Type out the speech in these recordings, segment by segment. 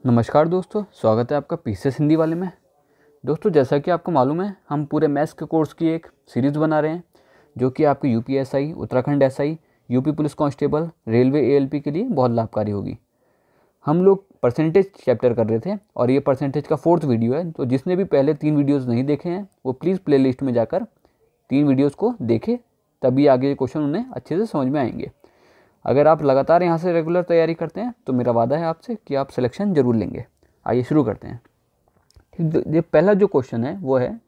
नमस्कार दोस्तों, स्वागत है आपका पीसीएस हिंदी वाले में। दोस्तों, जैसा कि आपको मालूम है, हम पूरे मैथ्स के कोर्स की एक सीरीज़ बना रहे हैं जो कि आपके UPSI, Uttarakhand SI, UP police constable, railway ALP के लिए बहुत लाभकारी होगी। हम लोग परसेंटेज चैप्टर कर रहे थे और ये परसेंटेज का 4th वीडियो है। तो जिसने भी पहले 3 वीडियोज़ नहीं देखे हैं वो प्लीज़ प्ले लिस्ट में जाकर 3 वीडियोज़ को देखें, तभी आगे क्वेश्चन उन्हें अच्छे से समझ में आएंगे। अगर आप लगातार यहाँ से रेगुलर तैयारी करते हैं तो मेरा वादा है आपसे कि आप सिलेक्शन ज़रूर लेंगे। आइए शुरू करते हैं। ठीक, ये पहला जो क्वेश्चन है वो है,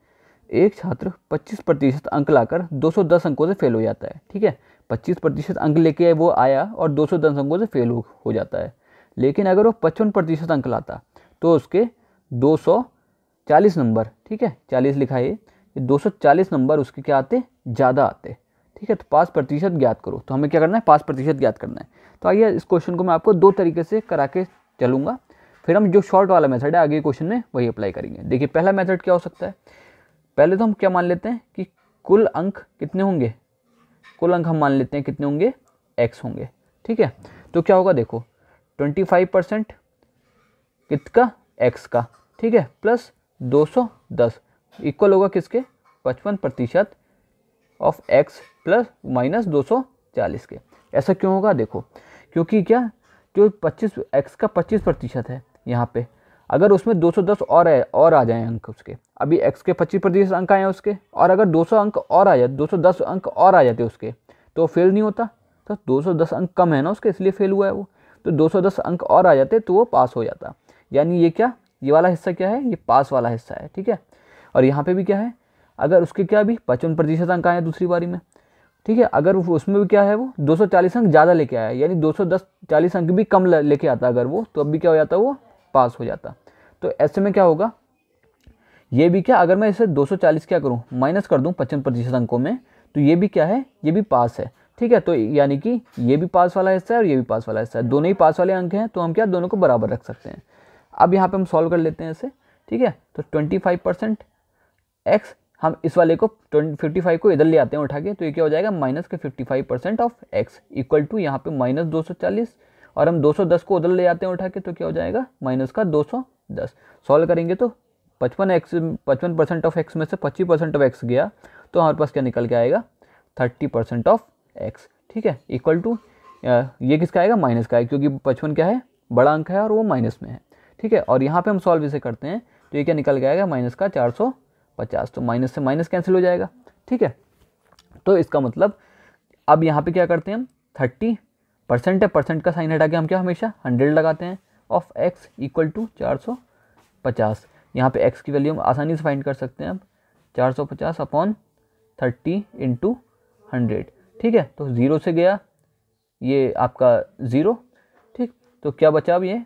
एक छात्र 25% अंक लाकर 210 अंकों से फेल हो जाता है। ठीक है, 25% अंक लेके वो आया और 210 अंकों से फेल हो जाता है। लेकिन अगर वो 55% अंक लाता तो उसके 240 नंबर, ठीक है 40 लिखा है, ये 240 नंबर उसके क्या आते, ज़्यादा आते। ठीक है, तो 5% ज्ञात करो। तो हमें क्या करना है, 5% ज्ञात करना है। तो आइए इस क्वेश्चन को मैं आपको 2 तरीके से करा के चलूँगा, फिर हम जो शॉर्ट वाला मेथड है आगे क्वेश्चन में वही अप्लाई करेंगे। देखिए, पहला मेथड क्या हो सकता है, पहले तो हम क्या मान लेते हैं कि कुल अंक कितने होंगे, कुल अंक हम मान लेते हैं कितने होंगे, x होंगे। ठीक है, तो क्या होगा, देखो 25% किसका, x का, ठीक है, प्लस 210 इक्वल होगा किसके, 55% ऑफ x प्लस माइनस 240 के। ऐसा क्यों होगा, देखो क्योंकि क्या, जो 25 x का 25% है यहाँ पे, अगर उसमें 210 और आ जाए अंक उसके, अभी x के 25% अंक आए हैं उसके, और अगर 200 अंक और आ जाए, 210 अंक और आ जाते उसके, तो फेल नहीं होता। तो 210 अंक कम है ना उसके, इसलिए फेल हुआ है वो। तो 210 अंक और आ जाते तो वो पास हो जाता। यानी ये क्या, ये वाला हिस्सा क्या है, ये पास वाला हिस्सा है। ठीक है, और यहाँ पे भी क्या है, अगर उसके क्या भी 55% अंक आए दूसरी बारी में, ठीक है, अगर उसमें भी क्या है, वो 240 अंक ज़्यादा लेके आया, यानी 240 अंक भी कम लेके आता अगर वो, तो अब भी क्या हो जाता, वो पास हो जाता। तो ऐसे में क्या होगा, ये भी क्या, अगर मैं इसे 240 क्या करूँ, माइनस कर दूँ 55% अंकों में, तो ये भी क्या है, ये भी पास है। ठीक है, तो यानी कि ये भी पास वाला हिस्सा है और ये भी पास वाला हिस्सा है, दोनों ही पास वाले अंक हैं, तो हम क्या दोनों को बराबर रख सकते हैं। अब यहाँ पे हम सॉल्व कर लेते हैं इसे। ठीक है, तो 25% x, हम इस वाले को 55 को इधर ले आते हैं उठा के, तो ये क्या हो जाएगा, माइनस के 55% ऑफ x इक्वल टू यहाँ पे माइनस 240, और हम 210 को उधर ले आते हैं उठा के, तो क्या हो जाएगा, माइनस का 210। सॉल्व करेंगे तो 55% ऑफ x में से 25% ऑफ x गया, तो हमारे पास क्या निकल के आएगा, 30% ऑफ x। ठीक है, इक्वल टू ये किसका आएगा, माइनस का है, क्योंकि 55 क्या है, बड़ा अंक है और वो माइनस में है। ठीक है, और यहाँ पे हम सॉल्व इसे करते हैं तो ये क्या निकल के आएगा, माइनस का 450, तो माइनस से माइनस कैंसिल हो जाएगा। ठीक है, तो इसका मतलब अब यहाँ पे क्या करते हैं हम, 30% है, परसेंट का साइन हटा के हम क्या हमेशा 100 लगाते हैं, ऑफ x इक्वल टू 450। यहाँ पे x की वैल्यू हम आसानी से फाइंड कर सकते हैं अब, 450 अपॉन 30 इंटू 100। ठीक है, तो 0 से गया ये आपका 0, ठीक, तो क्या बचा अब ये,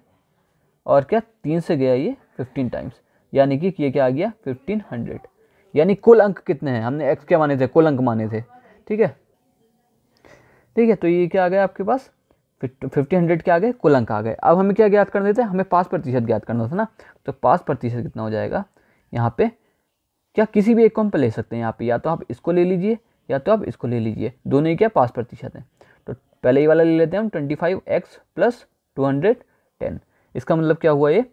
और क्या 3 से गया ये 15 टाइम्स, यानी कि ये क्या आ गया 1500। यानी कुल अंक कितने हैं, हमने x क्या माने थे, कुल अंक माने थे। ठीक है, ठीक है, तो ये क्या आ गया आपके पास, 1500 के आ गए, कुल अंक आ गए। अब हमें क्या ज्ञात करना थे, हमें 5% ज्ञात करना था ना, तो 5% कितना हो जाएगा, यहाँ पे क्या किसी भी एक को हम ले सकते हैं, यहाँ पे या तो आप इसको ले लीजिए या तो आप इसको ले लीजिए, दोनों ही क्या 5% हैं। तो पहले ही वाला ले लेते हैं हम, 25x प्लस 210। इसका मतलब क्या हुआ, ये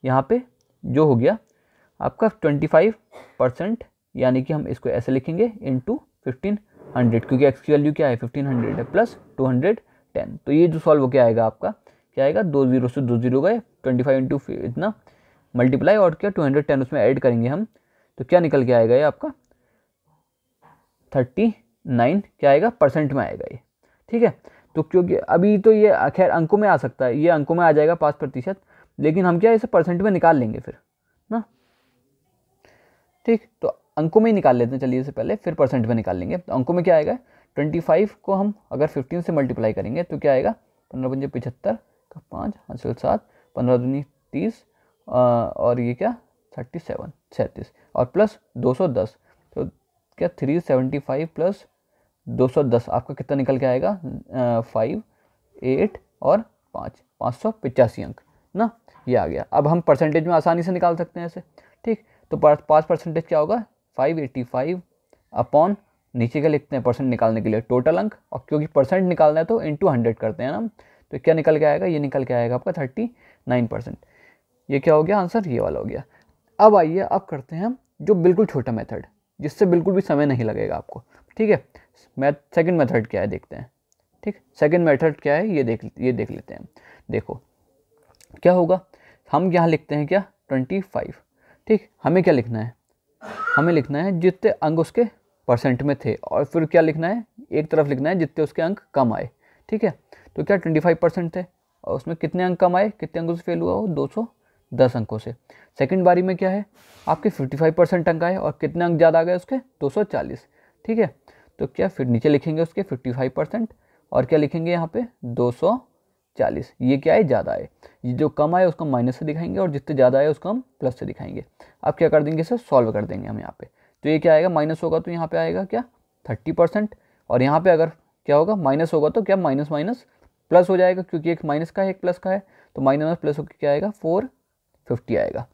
यहाँ पे जो हो गया आपका 25%, यानी कि हम इसको ऐसे लिखेंगे इंटू 1500, क्योंकि x की वैल्यू क्या है 1500 है, प्लस 210। तो ये जो सॉल्व हो क्या आएगा आपका, क्या आएगा, 2 0 से 2 0 गए, 25 इंटू इतना मल्टीप्लाई और क्या 210 उसमें ऐड करेंगे हम, तो क्या निकल के आएगा ये आपका 39 क्या आएगा, परसेंट में आएगा ये। ठीक है, तो क्योंकि अभी तो ये खैर अंकों में आ सकता है, ये अंकों में आ जाएगा 5%, लेकिन हम क्या इसे परसेंट में निकाल लेंगे फिर ना। ठीक, तो अंकों में ही निकाल लेते हैं, चलिए इसे पहले, फिर परसेंट में निकाल लेंगे। तो अंकों में क्या आएगा, 25 को हम अगर 15 से मल्टीप्लाई करेंगे तो क्या आएगा, 15 पंजे 75 का 5 हासिल 7, 15 दूनी 30, और ये क्या 37 और प्लस 210, तो क्या 375 प्लस 210 आपका कितना निकल के आएगा, 5 8 और 585 अंक ना, ये आ गया। अब हम परसेंटेज में आसानी से निकाल सकते हैं इसे। ठीक, तो 5% क्या होगा, 585 अपॉन नीचे के लिखते हैं परसेंट निकालने के लिए टोटल अंक, और क्योंकि परसेंट निकालना है तो इंटू 100 करते हैं ना, तो क्या निकल के आएगा, ये निकल के आएगा आपका 39%। ये क्या हो गया आंसर, ये वाला हो गया। अब आइए अब करते हैं हम जो बिल्कुल छोटा मेथड, जिससे बिल्कुल भी समय नहीं लगेगा आपको, ठीक है। सेकंड मेथड क्या है देखते हैं, ठीक। सेकंड मेथड क्या है ये देख लेते हैं। देखो क्या होगा, हम यहाँ लिखते हैं क्या 25, ठीक। हमें क्या लिखना है, हमें लिखना है जितने अंक उसके परसेंट में थे, और फिर क्या लिखना है, एक तरफ लिखना है जितने उसके अंक कम आए, ठीक है। तो क्या 25% थे, और उसमें कितने अंक कम आए, कितने अंकों से फेल हुआ वो 210 अंकों से। सेकंड बारी में क्या है, आपके 55% अंक आए, और कितने अंक ज़्यादा आ गए उसके 240, ठीक है। तो क्या फिर नीचे लिखेंगे उसके 55%, और क्या लिखेंगे यहाँ पे 240, ये क्या है ज़्यादा है। ये जो कम आए उसको माइनस से दिखाएंगे, और जितने ज़्यादा आए उसको हम प्लस से दिखाएंगे। अब क्या कर देंगे, इसे सॉल्व कर देंगे हम यहाँ पे। तो ये क्या आएगा, माइनस होगा तो यहाँ पे आएगा क्या 30%, और यहाँ पे अगर क्या होगा माइनस होगा तो क्या माइनस माइनस प्लस हो जाएगा, क्योंकि एक माइनस का है एक प्लस का है, तो माइनस प्लस होकर क्या आएगा 450 आएगा,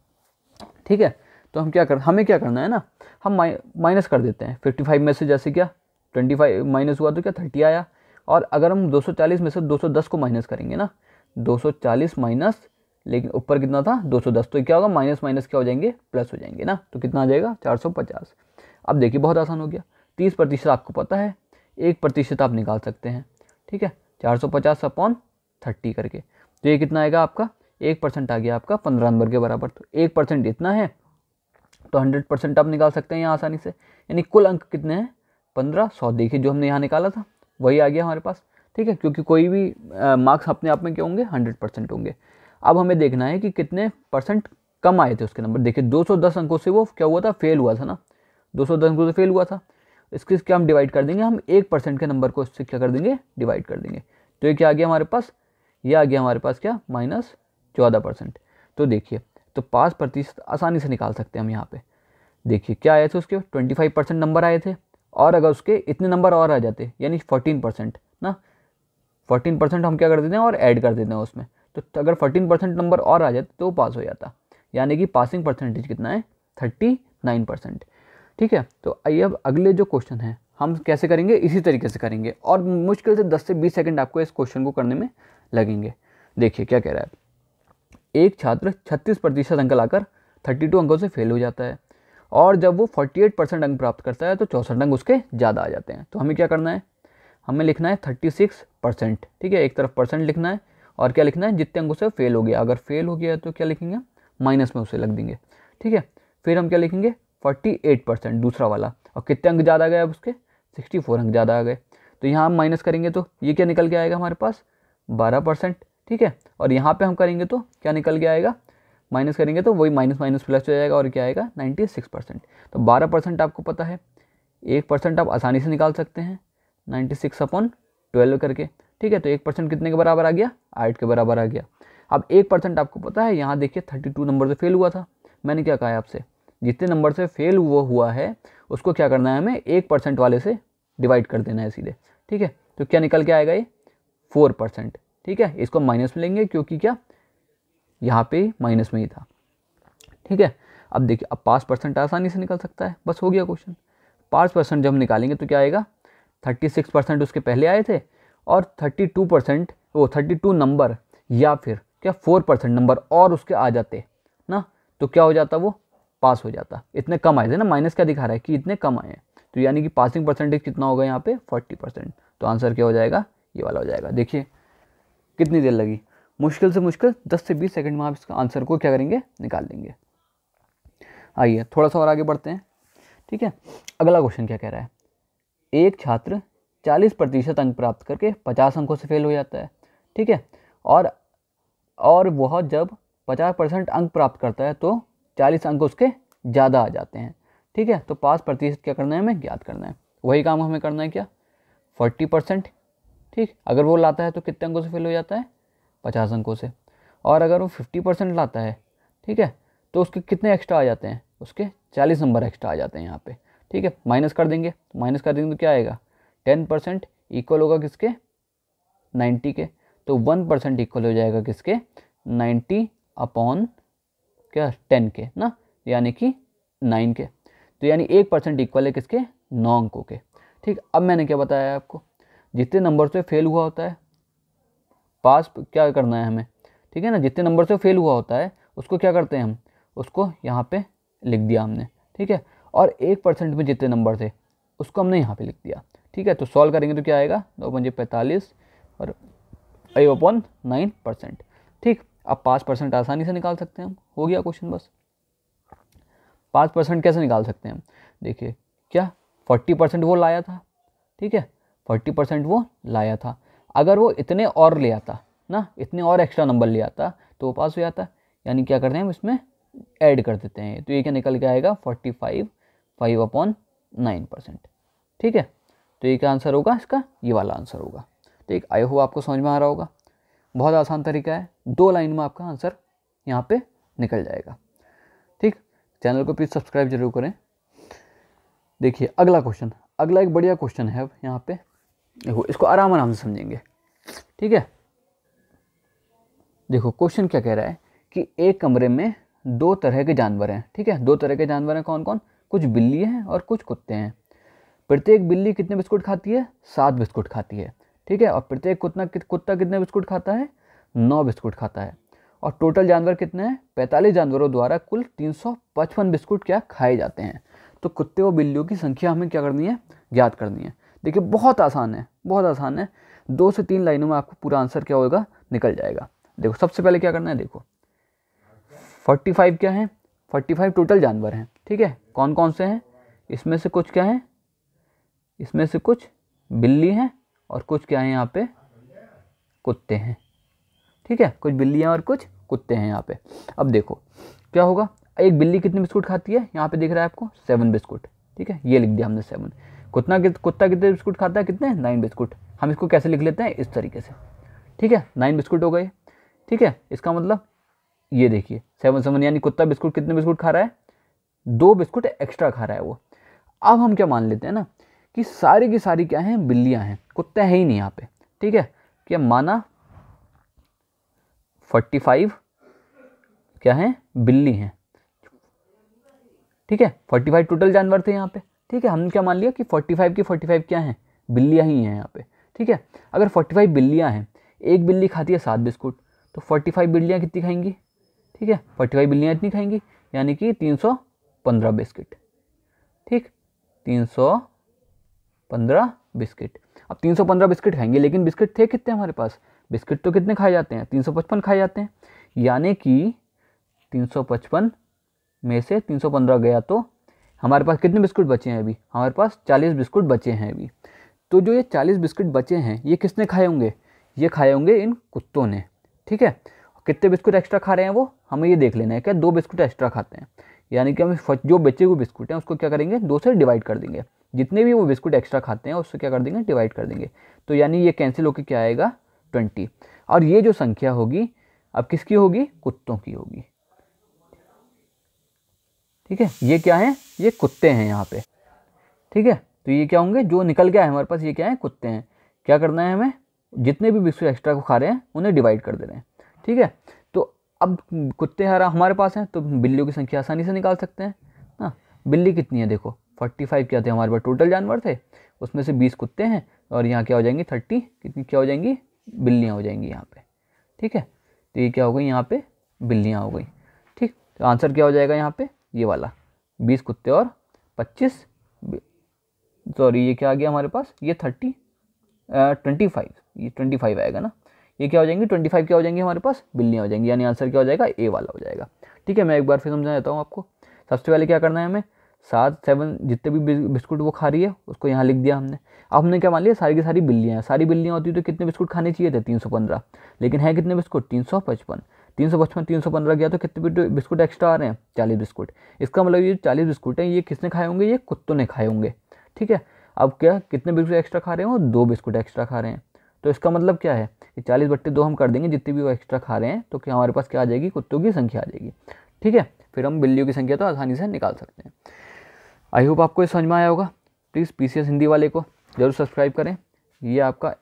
ठीक है। तो हम क्या हमें क्या करना है ना, हम माइनस कर देते हैं 55 में से, जैसे क्या 25 माइनस हुआ तो क्या 30 आया, और अगर हम 240 में से 210 को माइनस करेंगे ना, 240 माइनस, लेकिन ऊपर कितना था 210, तो क्या होगा माइनस माइनस क्या हो जाएंगे प्लस हो जाएंगे ना, तो कितना आ जाएगा 450। अब देखिए बहुत आसान हो गया, 30% आपको पता है, 1% आप निकाल सकते हैं, ठीक है। 450/30 करके, तो ये कितना आएगा आपका 1% आ गया आपका 15 नंबर के बराबर। तो 1% इतना है, तो 100% आप निकाल सकते हैं यहाँ आसानी से, यानी कुल अंक कितने हैं 1500। देखिए जो हमने यहाँ निकाला था वही आ गया हमारे पास, ठीक है, क्योंकि कोई भी मार्क्स अपने आप में क्या होंगे 100% होंगे। अब हमें देखना है कि कितने परसेंट कम आए थे उसके नंबर। देखिए 210 अंकों से वो क्या हुआ था, फेल हुआ था ना, 210 अंकों से फेल हुआ था। इसके क्या हम डिवाइड कर देंगे, हम 1% के नंबर को इससे क्या कर देंगे डिवाइड कर देंगे। तो ये क्या आ गया हमारे पास, ये आ गया हमारे पास क्या -14%। तो देखिए तो 5% आसानी से निकाल सकते हैं हम यहाँ पे। देखिए क्या आए थे उसके 25% नंबर आए थे, और अगर उसके इतने नंबर और आ जाते यानी 14% ना, 14% हम क्या कर देते हैं और ऐड कर देते हैं उसमें। तो अगर 14% नंबर और आ जाते तो वो पास हो जाता, यानी कि पासिंग परसेंटेज कितना है 39%, ठीक है। तो आइए अब अगले जो क्वेश्चन है हम कैसे करेंगे, इसी तरीके से करेंगे, और मुश्किल से 10 से 20 सेकंड आपको इस क्वेश्चन को करने में लगेंगे। देखिए क्या कह रहा है, एक छात्र 36% अंक लाकर 32 अंकों से फेल हो जाता है, और जब वो 48% अंक प्राप्त करता है तो 64 अंक उसके ज़्यादा आ जाते हैं। तो हमें क्या करना है, हमें लिखना है 36%, ठीक है, एक तरफ परसेंट लिखना है, और क्या लिखना है जितने अंकों से फेल हो गया। अगर फेल हो गया तो क्या लिखेंगे माइनस में उसे लग देंगे, ठीक है। फिर हम क्या लिखेंगे 48% दूसरा वाला, और कितने अंक ज़्यादा आ गए अब उसके 64 अंक ज़्यादा आ गए। तो यहाँ हम माइनस करेंगे तो ये क्या निकल के आएगा हमारे पास 12%, ठीक है। और यहाँ पे हम करेंगे तो क्या निकल के आएगा, माइनस करेंगे तो वही माइनस माइनस प्लस हो जाएगा, और क्या आएगा 96%। तो 12% आपको पता है, 1% आप आसानी से निकाल सकते हैं 96/12 करके, ठीक है। तो 1% कितने के बराबर आ गया 8 के बराबर आ गया। अब 1% आपको पता है, यहाँ देखिए 32 नंबर से फेल हुआ था। मैंने क्या कहा है आपसे, जितने नंबर से फेल हुआ है उसको क्या करना है हमें 1% वाले से डिवाइड कर देना है सीधे, ठीक है। तो क्या निकल के आएगा ये 4%, ठीक है। इसको माइनस में लेंगे क्योंकि क्या यहाँ पे माइनस में ही था, ठीक है। अब देखिए अब 5% आसानी से निकल सकता है, बस हो गया क्वेश्चन। 5% जब हम निकालेंगे तो क्या आएगा 36% उसके पहले आए थे, और 32% वो 32 नंबर या फिर क्या 4% नंबर और उसके आ जाते ना, तो क्या हो जाता, वो पास हो जाता। इतने कम आए थे ना, माइनस क्या दिखा रहा है कि इतने कम आए हैं, तो यानी कि पासिंग परसेंटेज कितना होगा यहाँ पे 40%। तो आंसर क्या हो जाएगा, ये वाला हो जाएगा। देखिए कितनी देर लगी, मुश्किल से मुश्किल 10 से 20 सेकंड में आप इसका आंसर को क्या करेंगे निकाल देंगे। आइए थोड़ा सा और आगे बढ़ते हैं, ठीक है। अगला क्वेश्चन क्या कह रहा है, एक छात्र 40% अंक प्राप्त करके 50 अंकों से फेल हो जाता है, ठीक है। और वह जब 50% अंक प्राप्त करता है तो 40 अंक उसके ज़्यादा आ जाते हैं, ठीक है। तो 5% क्या करना है हमें ज्ञात करना है, वही काम हमें करना है क्या 40%, ठीक। अगर वो लाता है तो कितने अंकों से फेल हो जाता है 50 अंकों से, और अगर वो 50% लाता है, ठीक है, तो उसके कितने एक्स्ट्रा आ जाते हैं, उसके 40 नंबर एक्स्ट्रा आ जाते हैं यहाँ पे, ठीक है। माइनस कर देंगे तो क्या आएगा 10% इक्वल होगा किसके 90 के, तो 1% इक्वल हो जाएगा किसके 90 अपॉन क्या 10 के ना, यानी कि 9 के। तो यानी 1% इक्वल है किसके 9 अंकों के, ठीक। अब मैंने क्या बताया आपको, जितने नंबर से फेल हुआ होता है पास क्या करना है हमें, ठीक है ना, जितने नंबर से फेल हुआ होता है उसको क्या करते हैं हम, उसको यहाँ पे लिख दिया हमने, ठीक है। और 1% में जितने नंबर थे उसको हमने यहाँ पे लिख दिया, ठीक है। तो सॉल्व करेंगे तो क्या आएगा, 2×45 और 5/9%, ठीक। अब 5% आसानी से निकाल सकते हैं हम, हो गया क्वेश्चन बस। 5% कैसे निकाल सकते हैं हम, देखिए क्या 40% वो लाया था, ठीक है, 40% वो लाया था। अगर वो इतने और ले आता ना, इतने और एक्स्ट्रा नंबर ले आता तो वो पास हो जाता, यानी क्या कर रहे हैं हम इसमें ऐड कर देते हैं। तो ये क्या निकल के आएगा 45 5/9%, ठीक है। तो ये क्या आंसर होगा इसका, ये वाला आंसर होगा। तो एक आई होप आपको समझ में आ रहा होगा, बहुत आसान तरीका है, 2 लाइन में आपका आंसर यहाँ पे निकल जाएगा, ठीक। चैनल को प्लीज़ सब्सक्राइब जरूर करें। देखिए अगला क्वेश्चन, अगला एक बढ़िया क्वेश्चन है यहाँ पे, देखो इसको आराम से समझेंगे, ठीक है। देखो क्वेश्चन क्या कह रहा है कि एक कमरे में 2 तरह के जानवर हैं, ठीक है। 2 तरह के जानवर हैं, कौन कौन, कुछ बिल्ली हैं और कुछ कुत्ते हैं। प्रत्येक बिल्ली कितने बिस्कुट खाती है, 7 बिस्कुट खाती है, ठीक है। और प्रत्येक कुत्ता कितने बिस्कुट खाता है, 9 बिस्कुट खाता है। और टोटल जानवर कितने हैं, 45 जानवरों द्वारा कुल 355 बिस्कुट क्या खाए जाते हैं। तो कुत्ते और बिल्लियों की संख्या हमें क्या करनी है, ज्ञात करनी है। देखिए बहुत आसान है, बहुत आसान है, 2 से 3 लाइनों में आपको पूरा आंसर क्या होगा, निकल जाएगा। देखो सबसे पहले क्या करना है, देखो 45 क्या है, 45 टोटल जानवर हैं, ठीक है। कौन कौन से हैं, इसमें से कुछ क्या है, इसमें से कुछ बिल्ली हैं और कुछ क्या है यहाँ पे, कुत्ते हैं, ठीक है। कुछ बिल्लियाँ और कुछ कुत्ते हैं यहाँ पे। अब देखो क्या होगा, एक बिल्ली कितने बिस्कुट खाती है, यहाँ पे दिख रहा है आपको 7 बिस्कुट, ठीक है, ये लिख दिया हमने 7। कुत्ता कितने बिस्कुट खाता है, कितने, 9 बिस्कुट। हम इसको कैसे लिख लेते हैं, इस तरीके से, ठीक है, 9 बिस्कुट हो गए, ठीक है। इसका मतलब ये देखिए 7 यानी कुत्ता बिस्कुट कितने बिस्कुट खा रहा है, 2 बिस्कुट एक्स्ट्रा खा रहा है वो। अब हम क्या मान लेते हैं ना कि सारी की सारी क्या हैं, बिल्लियां हैं, कुत्ता है ही नहीं यहाँ पे, ठीक है। क्या माना 45 क्या है, बिल्ली हैं, ठीक है। 45 टोटल जानवर थे यहाँ पे, ठीक है। हमने क्या मान लिया कि 45 की 45 क्या हैं, बिल्लियां ही हैं यहाँ पे, ठीक है। अगर 45 बिल्लियां हैं, एक बिल्ली खाती है 7 बिस्कुट, तो 45 बिल्लियां कितनी खाएंगी, ठीक है, 45 बिल्लियां इतनी खाएंगी, यानी कि 315 बिस्किट, ठीक, 315 बिस्किट। अब 315 बिस्किट खाएंगे, लेकिन बिस्किट थे कितने हमारे पास, बिस्किट तो कितने खाए जाते हैं, 355 खाए जाते हैं, यानी कि 355 में से 315 गया तो हमारे पास कितने बिस्कुट बचे हैं, अभी हमारे पास 40 बिस्कुट बचे हैं अभी। तो जो ये 40 बिस्कुट बचे हैं ये किसने खाए होंगे, ये खाए होंगे इन कुत्तों ने, ठीक है। कितने बिस्कुट एक्स्ट्रा खा रहे हैं वो, हमें ये देख लेना है, क्या 2 बिस्कुट एक्स्ट्रा खाते हैं, यानी कि हम जो बचे हुए बिस्कुट हैं उसको क्या करेंगे, 2 से डिवाइड कर देंगे, जितने भी वो बिस्कुट एक्स्ट्रा खाते हैं उससे क्या कर देंगे, डिवाइड कर देंगे। तो यानी ये कैंसिल होकर क्या आएगा, 20। और ये जो संख्या होगी अब किसकी होगी, कुत्तों की होगी, ठीक है। ये क्या है, ये कुत्ते हैं यहाँ पे, ठीक है। तो ये क्या होंगे, जो निकल गया है हमारे पास, ये क्या है, कुत्ते हैं। क्या करना है हमें, जितने भी बिस्कुट एक्स्ट्रा को खा रहे हैं उन्हें डिवाइड कर दे रहे हैं, ठीक है। तो अब कुत्ते हमारे पास हैं तो बिल्लियों की संख्या आसानी से निकाल सकते हैं ना। बिल्ली कितनी है, देखो 45 क्या थे हमारे पास टोटल जानवर थे, उसमें से 20 कुत्ते हैं और यहाँ क्या हो जाएंगी 30, कितनी क्या हो जाएंगी, बिल्लियाँ हो जाएंगी यहाँ पे, ठीक है। तो ये क्या हो गई, यहाँ पे बिल्लियाँ हो गई, ठीक। तो आंसर क्या हो जाएगा यहाँ पे, ये वाला 20 कुत्ते और 25, सॉरी ये क्या आ गया हमारे पास, ये 25, ये 25 आएगा ना। ये क्या हो जाएंगी, 25 क्या हो जाएंगी हमारे पास, बिल्लियाँ हो जाएंगी, यानी आंसर क्या हो जाएगा, ए वाला हो जाएगा, ठीक है। मैं एक बार फिर समझा देता हूँ आपको। सबसे पहले क्या करना है हमें, 7 जितने भी बिस्कुट वो खा रही है उसको यहाँ लिख दिया हमने। अब हमने क्या मान लिया, सारी की सारी बिल्लियाँ हैं, सारी बिल्लियाँ होती तो कितने बिस्कुट खाने चाहिए थे, 315, लेकिन है कितने बिस्कुट, 355, 315 गया तो कितने बिस्कुट एक्स्ट्रा आ रहे हैं, 40 बिस्कुट। इसका मतलब ये 40 बिस्कुट हैं ये किसने खाए होंगे, ये कुत्तों ने खाए होंगे, ठीक है। अब क्या कितने बिस्कुट एक्स्ट्रा खा रहे हैं, वो 2 बिस्कुट एक्स्ट्रा खा रहे हैं। तो इसका मतलब क्या है, कि 40/2 हम कर देंगे, जितने भी वो एक्स्ट्रा खा रहे हैं तो क्या हमारे पास क्या आ जाएगी, कुत्तों की संख्या आ जाएगी, ठीक है। फिर हम बिल्लियों की संख्या तो आसानी से निकाल सकते हैं। आई होप आपको ये समझ में आया होगा। प्लीज़ PCS हिंदी वाले को ज़रूर सब्सक्राइब करें। ये आपका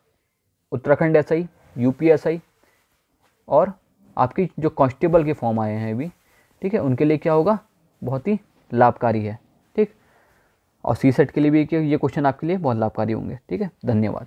उत्तराखंड SI, UP SI और आपकी जो कांस्टेबल के फॉर्म आए हैं अभी, ठीक है, उनके लिए क्या होगा, बहुत ही लाभकारी है, ठीक। और CSET के लिए भी ये क्वेश्चन आपके लिए बहुत लाभकारी होंगे, ठीक है। धन्यवाद।